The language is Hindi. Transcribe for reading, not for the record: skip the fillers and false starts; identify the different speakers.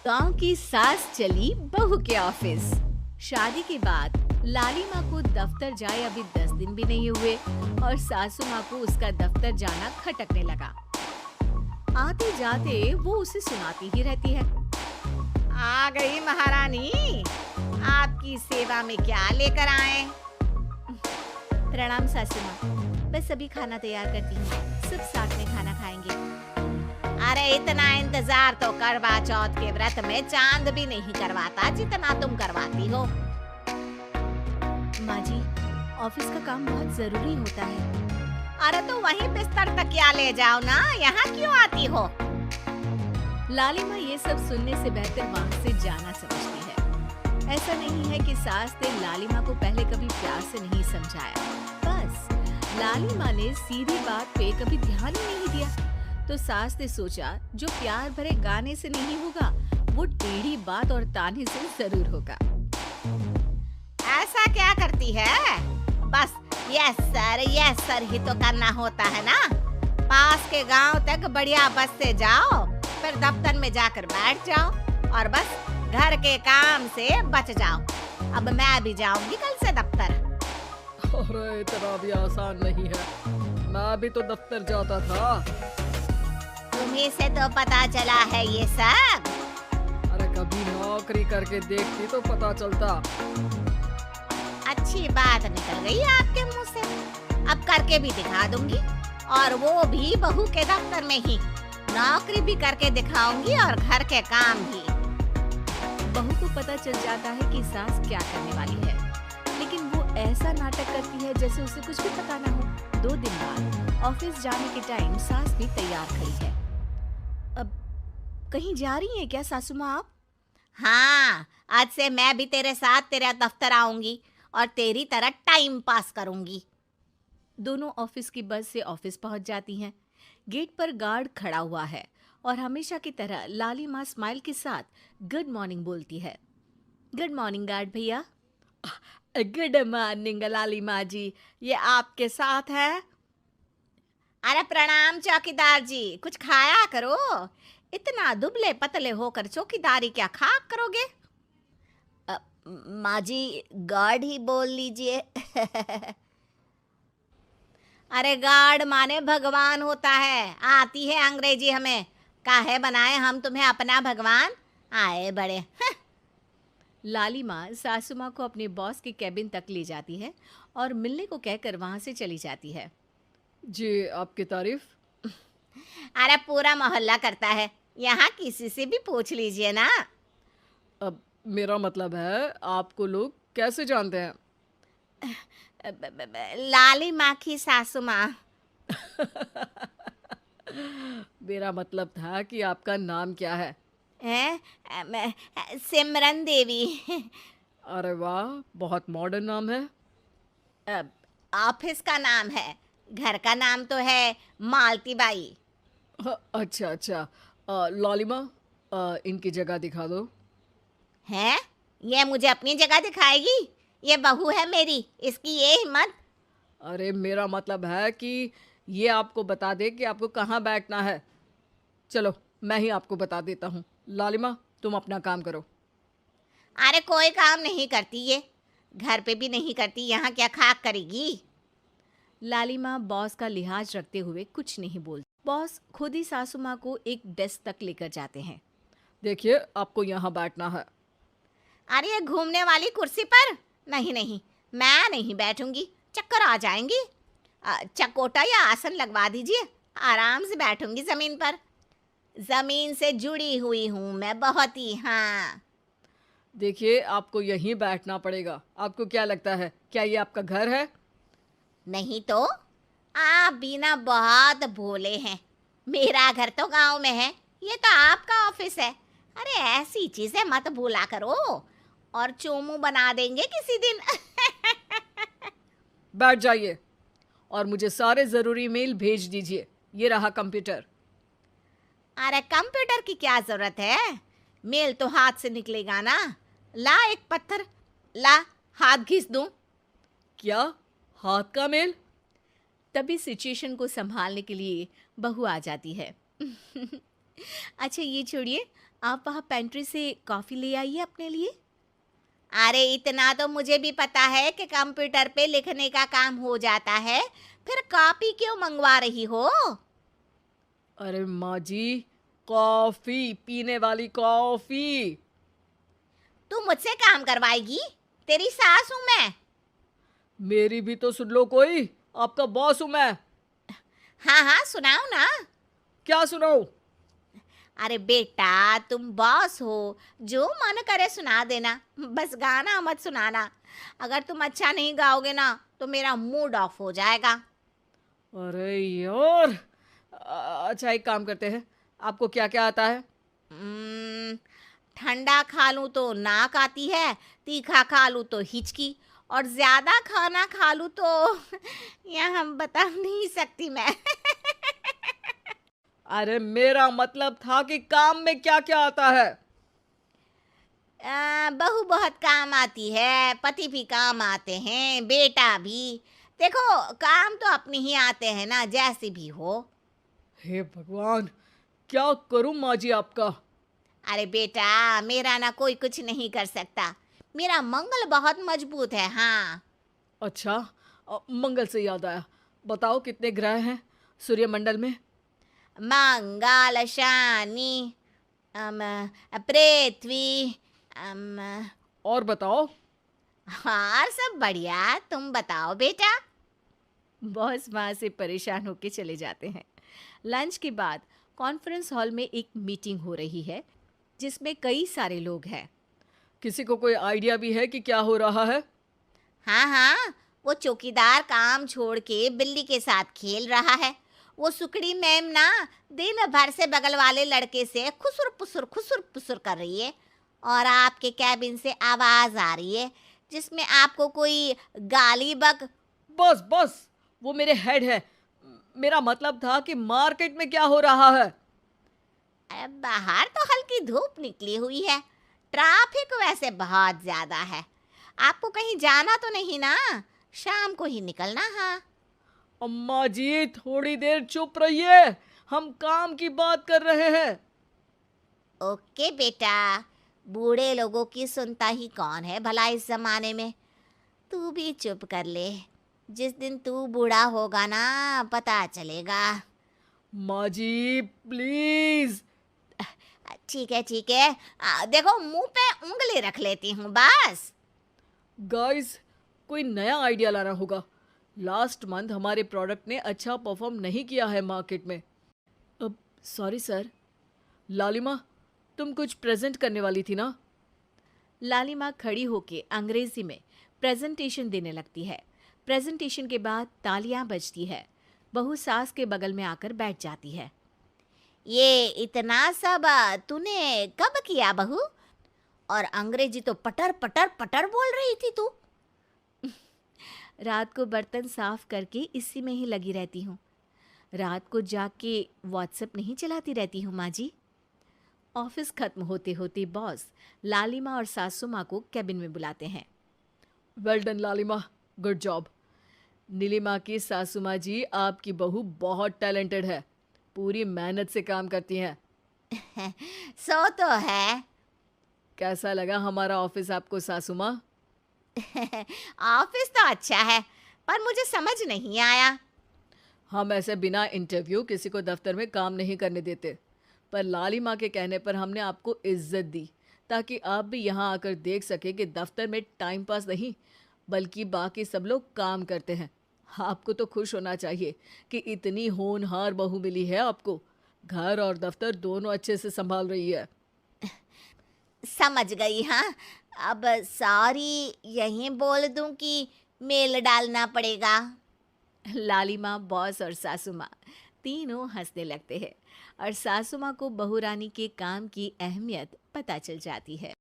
Speaker 1: गांव की सास चली बहू के ऑफिस। शादी के बाद लाली माँ को दफ्तर जाए अभी 10 दिन भी नहीं हुए और सासू माँ को उसका दफ्तर जाना खटकने लगा। आते जाते वो उसे सुनाती ही रहती है।
Speaker 2: आ गई महारानी, आपकी सेवा में क्या लेकर आए?
Speaker 1: प्रणाम सासू माँ, बस अभी खाना तैयार करती हूँ, सब साथ में खाना खाएंगे।
Speaker 2: अरे इतना इंतजार तो करवा चौथ के व्रत में चांद भी नहीं करवाता जितना तुम करवाती हो।
Speaker 1: माँ जी, ऑफिस का काम बहुत जरूरी होता है।
Speaker 2: अरे तो वहीं बिस्तर तकिया ले जाओ ना, यहाँ क्यों आती हो?
Speaker 1: लाली माँ ये सब सुनने से बेहतर वहाँ से जाना समझती है। ऐसा नहीं है कि सास ने लाली माँ को पहले कभी प्यार से नहीं समझाया, बस लाली माँ ने सीधी बात पे कभी ध्यान ही नहीं दिया। तो सास ने सोचा जो प्यार भरे गाने से नहीं होगा वो टेढ़ी बात और ताने से जरूर होगा।
Speaker 2: ऐसा क्या करती है? बस यस सर ही तो करना होता है ना। पास के गांव तक बढ़िया बस से जाओ, फिर दफ्तर में जाकर बैठ जाओ और बस घर के काम से बच जाओ। अब मैं भी जाऊंगी कल से दफ्तर।
Speaker 3: अरे इतना भी आसान नहीं है, मैं भी तो दफ्तर जाता था।
Speaker 2: तुम्हीं से तो पता चला है ये सब।
Speaker 3: अरे कभी नौकरी करके देखती तो पता चलता।
Speaker 2: अच्छी बात निकल गई आपके मुंह से। अब करके भी दिखा दूंगी, और वो भी बहू के दफ्तर में ही। नौकरी भी करके दिखाऊंगी और घर के काम भी।
Speaker 1: बहू को पता चल जाता है कि सास क्या करने वाली है, लेकिन वो ऐसा नाटक करती है जैसे उसे कुछ भी पता ना हो। 2 दिन बाद ऑफिस जाने के टाइम सास भी तैयार खड़ी है। अब कहीं जा रही हैं क्या सासू माँ आप?
Speaker 2: हाँ, आज से मैं भी तेरे साथ तेरा दफ्तर आऊंगी और तेरी तरह टाइम पास करूंगी।
Speaker 1: दोनों ऑफिस की बस से ऑफिस पहुंच जाती हैं। गेट पर गार्ड खड़ा हुआ है और हमेशा की तरह लाली माँ स्माइल के साथ गुड मॉर्निंग बोलती है। गुड मॉर्निंग गार्ड भैया।
Speaker 2: गुड मॉर्निंग लाली माँ जी, ये आपके साथ है? अरे प्रणाम चौकीदार जी, कुछ खाया करो। इतना दुबले पतले होकर चौकीदारी क्या खाक करोगे? माँ जी, गार्ड ही बोल लीजिए। अरे गार्ड माने भगवान होता है, आती है अंग्रेजी हमें। काहे बनाए हम तुम्हें अपना भगवान? आए बड़े।
Speaker 1: लाली माँ सासू माँ को अपने बॉस के कैबिन तक ले जाती है और मिलने को कहकर वहाँ से चली जाती है।
Speaker 3: जी, आपकी तारीफ।
Speaker 2: अरे पूरा मोहल्ला करता है, यहाँ किसी से भी पूछ लीजिए ना।
Speaker 3: अब मेरा मतलब है आपको लोग कैसे जानते हैं?
Speaker 2: लाली माँ की सासू माँ।
Speaker 3: मेरा मतलब था कि आपका नाम क्या है?
Speaker 2: सिमरन देवी।
Speaker 3: अरे वाह, बहुत मॉडर्न नाम है।
Speaker 2: ऑफिस का नाम है, घर का नाम तो है मालती बाई।
Speaker 3: अच्छा अच्छा, लालिमा, इनकी जगह दिखा दो।
Speaker 2: है? ये मुझे अपनी जगह दिखाएगी? ये बहू है मेरी, इसकी ये हिम्मत।
Speaker 3: अरे मेरा मतलब है कि ये आपको बता दे कि आपको कहाँ बैठना है। चलो मैं ही आपको बता देता हूँ। लालिमा, तुम अपना काम करो।
Speaker 2: अरे कोई काम नहीं करती ये, घर पे भी नहीं करती, यहाँ क्या खाक करेगी?
Speaker 1: लाली माँ बॉस का लिहाज रखते हुए कुछ नहीं बोलती। बॉस खुद ही सासू माँ को एक डेस्क तक लेकर जाते हैं।
Speaker 3: देखिए, आपको यहाँ बैठना है।
Speaker 2: अरे ये घूमने वाली कुर्सी पर? नहीं नहीं, मैं नहीं बैठूंगी, चक्कर आ जाएंगी। चकोटा या आसन लगवा दीजिए, आराम से बैठूंगी जमीन पर। जमीन से जुड़ी हुई हूँ मैं बहुत ही। हाँ
Speaker 3: देखिए, आपको यहीं बैठना पड़ेगा। आपको क्या लगता है, क्या ये आपका घर है?
Speaker 2: नहीं तो? आप भी ना बहुत भोले हैं। मेरा घर तो गांव में है, ये तो आपका ऑफिस है। अरे ऐसी चीजें मत भूला करो, और चोमू बना देंगे किसी दिन।
Speaker 3: बैठ जाइए और मुझे सारे ज़रूरी मेल भेज दीजिए। ये रहा कंप्यूटर।
Speaker 2: अरे कंप्यूटर की क्या जरूरत है, मेल तो हाथ से निकलेगा ना। ला एक पत्थर, ला हाथ घिस दूं।
Speaker 3: क्या हाथ का मेल?
Speaker 1: तभी सिचुएशन को संभालने के लिए बहू आ जाती है। अच्छा ये छोड़िए, आप वहाँ पेंट्री से कॉफ़ी ले आइए अपने लिए।
Speaker 2: अरे इतना तो मुझे भी पता है कि कंप्यूटर पे लिखने का काम हो जाता है, फिर कॉपी क्यों मंगवा रही हो?
Speaker 3: अरे माँ जी, कॉफ़ी, पीने वाली कॉफ़ी।
Speaker 2: तू मुझसे काम करवाएगी? तेरी सास हूं मैं।
Speaker 3: मेरी भी तो सुन लो कोई, आपका बॉस हूँ मैं।
Speaker 2: हाँ हाँ सुनाओ ना।
Speaker 3: क्या सुनाऊँ?
Speaker 2: अरे बेटा तुम बॉस हो, जो मन करे सुना देना, बस गाना मत सुनाना। अगर तुम अच्छा नहीं गाओगे ना तो मेरा मूड ऑफ हो जाएगा।
Speaker 3: अरे यार, अच्छा एक काम करते हैं, आपको क्या क्या आता है?
Speaker 2: हम्म, ठंडा खा लूं तो नाक आती है, तीखा खा लूं तो हिचकी, और ज्यादा खाना खा लूं तो यह हम बता नहीं सकती मैं।
Speaker 3: अरे मेरा मतलब था कि काम में क्या क्या आता है।
Speaker 2: बहू बहुत काम आती है, पति भी काम आते हैं, बेटा भी। देखो काम तो अपने ही आते हैं ना, जैसे भी हो।
Speaker 3: हे भगवान, क्या करूं माँ जी आपका।
Speaker 2: अरे बेटा मेरा ना कोई कुछ नहीं कर सकता, मेरा मंगल बहुत मजबूत है। हाँ
Speaker 3: अच्छा, मंगल से याद आया, बताओ कितने ग्रह हैं सूर्यमंडल में?
Speaker 2: मंगल शनि अम, पृथ्वी अम,
Speaker 3: और बताओ।
Speaker 2: हाँ सब बढ़िया, तुम बताओ बेटा।
Speaker 1: बॉस वहाँ से परेशान होके चले जाते हैं। लंच के बाद कॉन्फ्रेंस हॉल में एक मीटिंग हो रही है जिसमें कई सारे लोग हैं।
Speaker 3: किसी को कोई आइडिया भी है कि क्या हो रहा है?
Speaker 2: हाँ हाँ, वो चौकीदार काम छोड़ के बिल्ली के साथ खेल रहा है। वो सुकड़ी मैम ना दिन भर से बगल वाले लड़के से खुसुर पुसुर कर रही है, और आपके कैबिन से आवाज आ रही है जिसमें आपको कोई गाली बक।
Speaker 3: बस बस, वो मेरे हेड है। मेरा मतलब था कि मार्केट में क्या हो रहा है।
Speaker 2: बाहर तो हल्की धूप निकली हुई है, ट्रैफिक वैसे बहुत ज्यादा है। आपको कहीं जाना तो नहीं ना? शाम को ही निकलना। हाँ
Speaker 3: अम्मा जी थोड़ी देर चुप रहिए, हम काम की बात कर रहे हैं।
Speaker 2: ओके बेटा, बूढ़े लोगों की सुनता ही कौन है भला इस जमाने में। तू भी चुप कर ले, जिस दिन तू बूढ़ा होगा ना पता चलेगा।
Speaker 3: माँ जी प्लीज।
Speaker 2: ठीक है, देखो मुंह पे उंगली रख लेती हूँ बस।
Speaker 3: गाइस, कोई नया आइडिया लाना होगा। लास्ट मंथ हमारे प्रोडक्ट ने अच्छा परफॉर्म नहीं किया है मार्केट में। अब सॉरी सर। लालिमा, तुम कुछ प्रेजेंट करने वाली थी ना?
Speaker 1: लालिमा खड़ी होके अंग्रेजी में प्रेजेंटेशन देने लगती है। प्रेजेंटेशन के बाद तालियां बजती है। बहू सास के बगल में आकर बैठ जाती है।
Speaker 2: ये इतना सब तूने कब किया बहू? और अंग्रेजी तो पटर पटर पटर बोल रही थी तू।
Speaker 1: रात को बर्तन साफ करके इसी में ही लगी रहती हूँ। रात को जाग के व्हाट्सएप नहीं चलाती रहती हूँ माँ जी। ऑफिस खत्म होते होते बॉस लालिमा और सासू माँ को कैबिन में बुलाते हैं।
Speaker 3: वेल डन लालिमा, गुड जॉब। नीलिमा की सासू माँ जी, आपकी बहू बहुत टैलेंटेड है, पूरी मेहनत से काम करती हैं।
Speaker 2: सो तो है।
Speaker 3: कैसा लगा हमारा ऑफिस आपको सासू माँ?
Speaker 2: ऑफिस तो अच्छा है, पर मुझे समझ नहीं आया।
Speaker 3: हम ऐसे बिना इंटरव्यू किसी को दफ्तर में काम नहीं करने देते, पर लालिमा के कहने पर हमने आपको इज्जत दी ताकि आप भी यहाँ आकर देख सके कि दफ्तर में टाइम पास नहीं बल्कि बाकी सब लोग काम करते हैं। आपको तो खुश होना चाहिए कि इतनी होनहार बहू मिली है आपको। घर और दफ्तर दोनों अच्छे से संभाल रही है।
Speaker 2: समझ गई। हाँ अब सॉरी यहीं बोल दूं कि मेल डालना पड़ेगा?
Speaker 1: लालिमा, बॉस और सासू माँ तीनों हंसने लगते हैं और सासू माँ को बहू रानी के काम की अहमियत पता चल जाती है।